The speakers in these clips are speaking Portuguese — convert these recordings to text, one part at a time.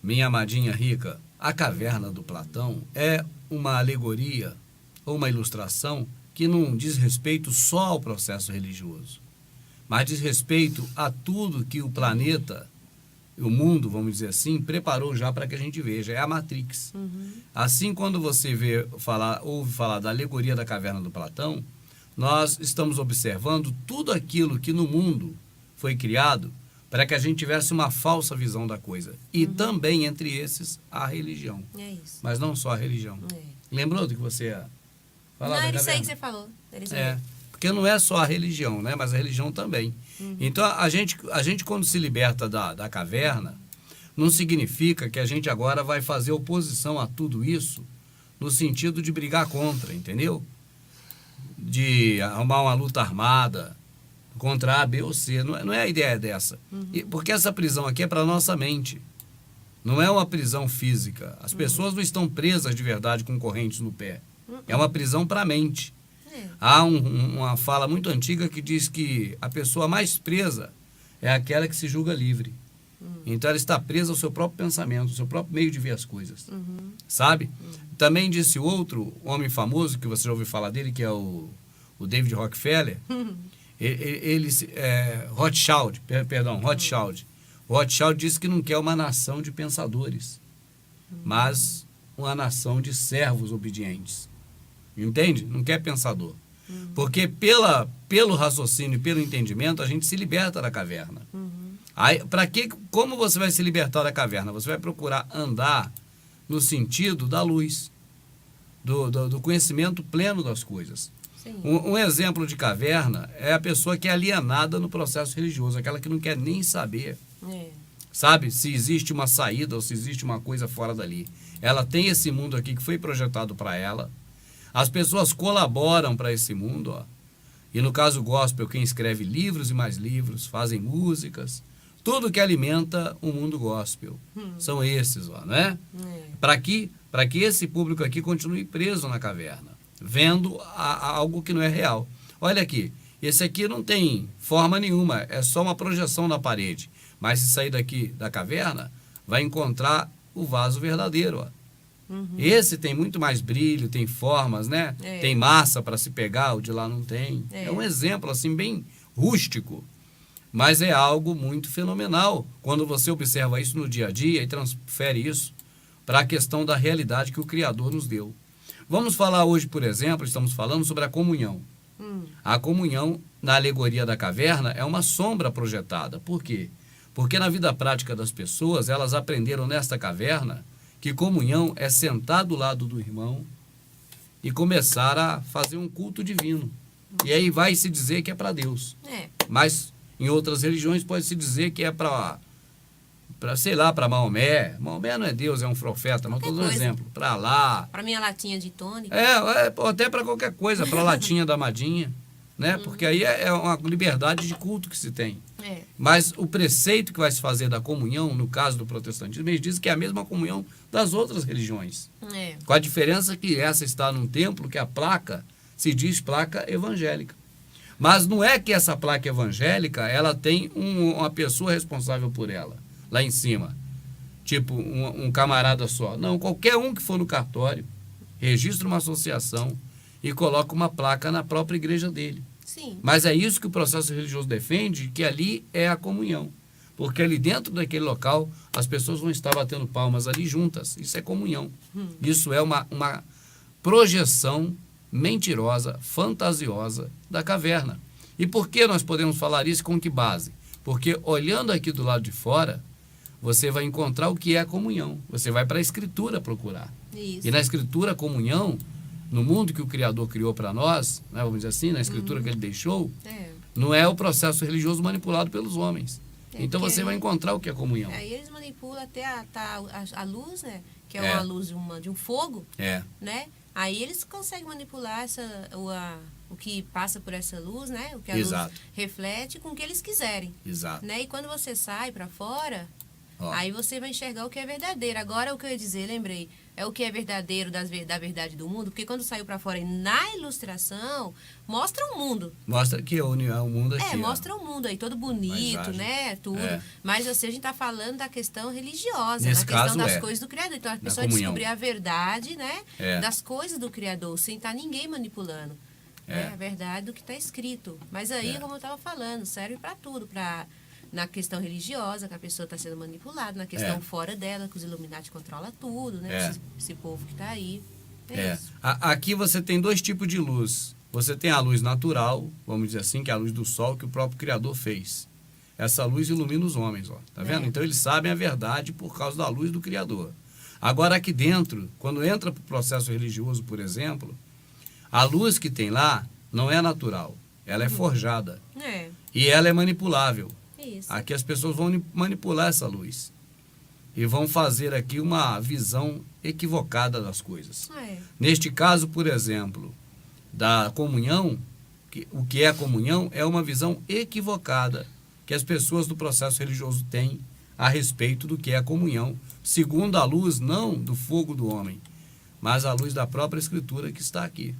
minha amadinha rica, a caverna do Platão é uma alegoria ou uma ilustração que não diz respeito só ao processo religioso, mas diz respeito a tudo que o planeta, o mundo, vamos dizer assim, preparou já para que a gente veja. É a Matrix. Assim, quando você ouve falar da alegoria da caverna do Platão, nós estamos observando tudo aquilo que no mundo foi criado para que a gente tivesse uma falsa visão da coisa. E também, entre esses, a religião. É isso. Mas não só a religião. Lembrou do que você ia falar Não, da era isso aí caverna? que você falou. Era isso É, aí. porque não é só a religião, né? Mas a religião também. Então, a gente quando se liberta da caverna, não significa que a gente agora vai fazer oposição a tudo isso no sentido de brigar contra, entendeu? De arrumar uma luta armada contra A, B ou C. Não é a ideia dessa. Porque essa prisão aqui é para a nossa mente. Não é uma prisão física. As pessoas não estão presas de verdade com correntes no pé. É uma prisão para a mente. Há uma fala muito antiga que diz que a pessoa mais presa é aquela que se julga livre. Então ela está presa ao seu próprio pensamento, ao seu próprio meio de ver as coisas. Sabe? Também disse outro homem famoso, que você já ouviu falar dele, que é o David Rockefeller. Rothschild. Rothschild disse que não quer uma nação de pensadores, mas uma nação de servos obedientes. Entende? Não quer pensador. Porque pelo raciocínio e pelo entendimento, a gente se liberta da caverna. Aí, como você vai se libertar da caverna? Você vai procurar andar no sentido da luz, do conhecimento pleno das coisas. Um exemplo de caverna é a pessoa que é alienada no processo religioso, aquela que não quer nem saber, sabe, se existe uma saída ou se existe uma coisa fora dali. Ela tem esse mundo aqui que foi projetado para ela. As pessoas colaboram para esse mundo, ó. E no caso gospel, quem escreve livros e mais livros, fazem músicas, tudo que alimenta o mundo gospel. São esses, ó, não é? Para que esse público aqui continue preso na caverna, vendo algo que não é real. Olha aqui, esse aqui não tem forma nenhuma, é só uma projeção na parede. Mas se sair daqui da caverna, vai encontrar o vaso verdadeiro, ó. Esse tem muito mais brilho, tem formas, né? Tem massa para se pegar, o de lá não tem. É um exemplo, assim, bem rústico. Mas é algo muito fenomenal quando você observa isso no dia a dia e transfere isso para a questão da realidade que o Criador nos deu. Vamos falar hoje, por exemplo, estamos falando sobre a comunhão. A comunhão, na alegoria da caverna, é uma sombra projetada. Por quê? Porque na vida prática das pessoas, elas aprenderam nesta caverna que comunhão é sentar do lado do irmão e começar a fazer um culto divino. E aí vai se dizer que é para Deus. Mas em outras religiões pode se dizer que é para sei lá, para Maomé. Maomé não é Deus, é um profeta, mas estou dando um exemplo. Para lá. Para minha latinha de tônica. Até para qualquer coisa, para a latinha da amadinha. Né? Porque aí é uma liberdade de culto que se tem. Mas o preceito que vai se fazer da comunhão, no caso do protestantismo, eles dizem que é a mesma comunhão das outras religiões. Com a diferença que essa está num templo que a placa se diz placa evangélica. Mas não é que essa placa evangélica ela tem uma pessoa responsável por ela, lá em cima. Tipo, um camarada só. Não, qualquer um que for no cartório, registra uma associação e coloca uma placa na própria igreja dele. Mas é isso que o processo religioso defende, que ali é a comunhão. Porque ali dentro daquele local, as pessoas vão estar batendo palmas ali juntas. Isso é comunhão. Isso é uma projeção mentirosa, fantasiosa da caverna. E por que nós podemos falar isso? Com que base? Porque olhando aqui do lado de fora, você vai encontrar o que é a comunhão. Você vai para a Escritura procurar. E na Escritura, a comunhão, no mundo que o Criador criou para nós, né, vamos dizer assim, na Escritura que Ele deixou, não é o processo religioso manipulado pelos homens. Então você vai encontrar o que é comunhão. Aí eles manipulam até a luz, né? Que é uma luz de um fogo, né? Aí eles conseguem manipular o que passa por essa luz, né? O que a luz reflete com o que eles quiserem. Né? E quando você sai para fora, Aí você vai enxergar o que é verdadeiro. Agora, o que eu ia dizer, lembrei, é o que é verdadeiro da verdade do mundo, porque quando saiu para fora e na ilustração, mostra o mundo. Mostra que o mundo aqui. Mostra o mundo aí, todo bonito, né? Tudo. Mas assim, a gente está falando da questão religiosa, na questão das coisas do Criador. Então, a pessoa descobrir a verdade, né? Das coisas do Criador, sem estar ninguém manipulando. A verdade do que está escrito. Mas aí, como eu estava falando, serve para tudo, na questão religiosa, que a pessoa está sendo manipulada, na questão fora dela, que os Illuminati controlam tudo, né? Esse povo que está aí. Isso. Aqui você tem dois tipos de luz. Você tem a luz natural, vamos dizer assim, que é a luz do sol que o próprio Criador fez. Essa luz ilumina os homens, ó. Tá vendo? Então eles sabem a verdade por causa da luz do Criador. Agora aqui dentro, quando entra para o processo religioso, por exemplo, a luz que tem lá não é natural. Ela é forjada. E ela é manipulável. Isso. Aqui as pessoas vão manipular essa luz. E vão fazer aqui uma visão equivocada das coisas. Neste caso, por exemplo, da comunhão, o que é a comunhão é uma visão equivocada que as pessoas do processo religioso têm a respeito do que é a comunhão, segundo a luz não do fogo do homem, mas a luz da própria Escritura que está aqui.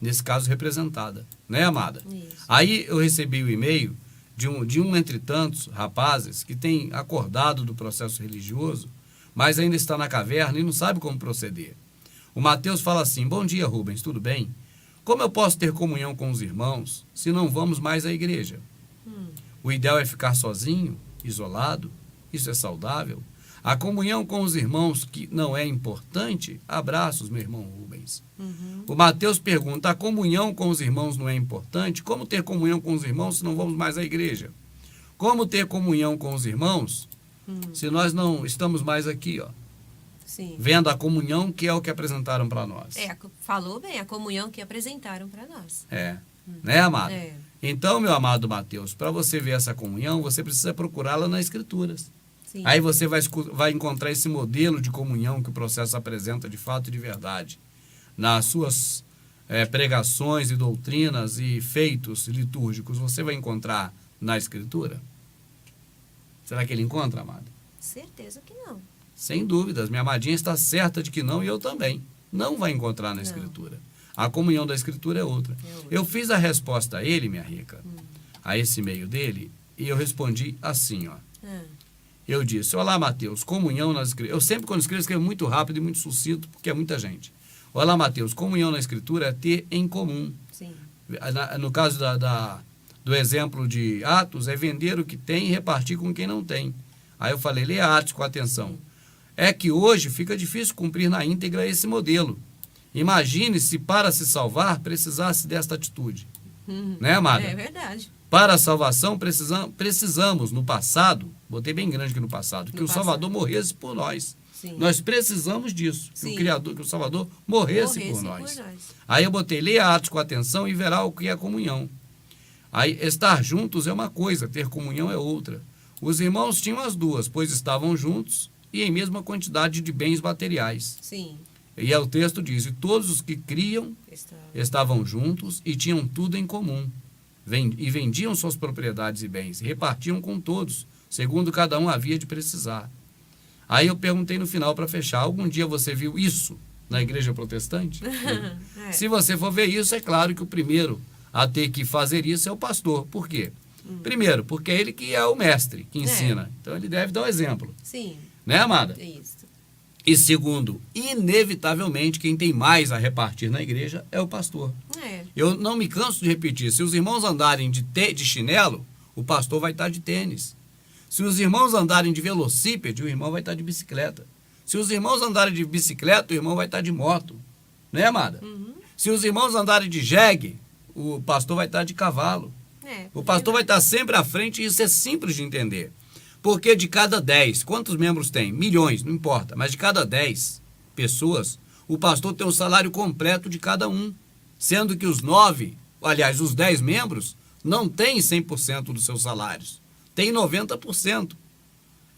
Nesse caso representada. Né, amada? Isso. Aí eu recebi o e-mail de um entre tantos rapazes que tem acordado do processo religioso, mas ainda está na caverna e não sabe como proceder. O Mateus fala assim: bom dia, Rubens, tudo bem? Como eu posso ter comunhão com os irmãos se não vamos mais à igreja? O ideal é ficar sozinho, isolado? Isso é saudável? A comunhão com os irmãos que não é importante? Abraços, meu irmão Rubens. O Mateus pergunta: a comunhão com os irmãos não é importante? Como ter comunhão com os irmãos se não vamos mais à igreja? Como ter comunhão com os irmãos se nós não estamos mais aqui, ó? Sim. Vendo a comunhão que é o que apresentaram para nós. Falou bem, a comunhão que apresentaram para nós. Né, amado? Então, meu amado Mateus, para você ver essa comunhão, você precisa procurá-la nas Escrituras. Sim. Aí você vai encontrar esse modelo de comunhão que o processo apresenta de fato e de verdade. Nas suas pregações e doutrinas e feitos litúrgicos, você vai encontrar na Escritura? Será que ele encontra, amado? Certeza que não. Sem dúvidas. Minha amadinha está certa de que não, e eu também. Não vai encontrar na Escritura. A comunhão da Escritura é outra. Eu fiz a resposta a ele, minha rica, a esse e-mail dele, e eu respondi assim, ó. Eu disse: olá, Mateus, comunhão nas Escrituras. Eu sempre, quando escrevo muito rápido e muito sucinto, porque é muita gente. Olá, Mateus, comunhão na Escritura é ter em comum. Sim. No caso do exemplo de Atos, é vender o que tem e repartir com quem não tem. Aí eu falei: leia Atos com atenção. É que hoje fica difícil cumprir na íntegra esse modelo. Imagine se para se salvar precisasse desta atitude. Né, amada? É verdade. Para a salvação precisamos, no passado, botei bem grande aqui no passado, que o Salvador morresse por nós. Sim. Nós precisamos disso, que o Salvador morresse por nós. Aí eu botei: leia Atos com atenção e verá o que é comunhão. Aí, estar juntos é uma coisa, ter comunhão é outra. Os irmãos tinham as duas, pois estavam juntos e em mesma quantidade de bens materiais. Sim. E o texto diz: e todos os que criam estavam juntos e tinham tudo em comum. E vendiam suas propriedades e bens, e repartiam com todos, segundo cada um havia de precisar. Aí eu perguntei no final, para fechar: algum dia você viu isso na igreja protestante? Se você for ver isso, é claro que o primeiro a ter que fazer isso é o pastor. Por quê? Primeiro, porque é ele que é o mestre, que ensina. Então ele deve dar um exemplo. Sim. Né, amada? Isso. E segundo, inevitavelmente, quem tem mais a repartir na igreja é o pastor. Eu não me canso de repetir: se os irmãos andarem de chinelo, o pastor vai estar de tênis. Se os irmãos andarem de velocípede, o irmão vai estar de bicicleta. Se os irmãos andarem de bicicleta, o irmão vai estar de moto. Né, amada? Se os irmãos andarem de jegue, o pastor vai estar de cavalo. O pastor vai estar sempre à frente, e isso é simples de entender. Porque de cada 10, quantos membros tem? Milhões, não importa. Mas de cada 10 pessoas, o pastor tem o salário completo de cada um. Sendo que os 10 membros, não têm 100% dos seus salários. Tem 90%.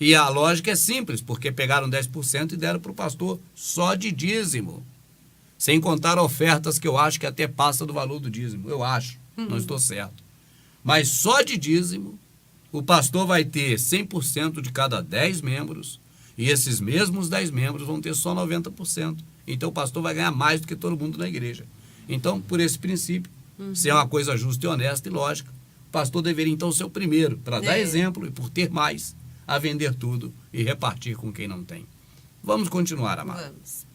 E a lógica é simples, porque pegaram 10% e deram para o pastor só de dízimo. Sem contar ofertas que eu acho que até passa do valor do dízimo. Eu acho, não estou certo. Mas só de dízimo, o pastor vai ter 100% de cada 10 membros e esses mesmos 10 membros vão ter só 90%. Então o pastor vai ganhar mais do que todo mundo na igreja. Então, por esse princípio, se é uma coisa justa e honesta e lógica, o pastor deveria então ser o primeiro para dar exemplo e por ter mais, a vender tudo e repartir com quem não tem. Vamos continuar, amado. Vamos.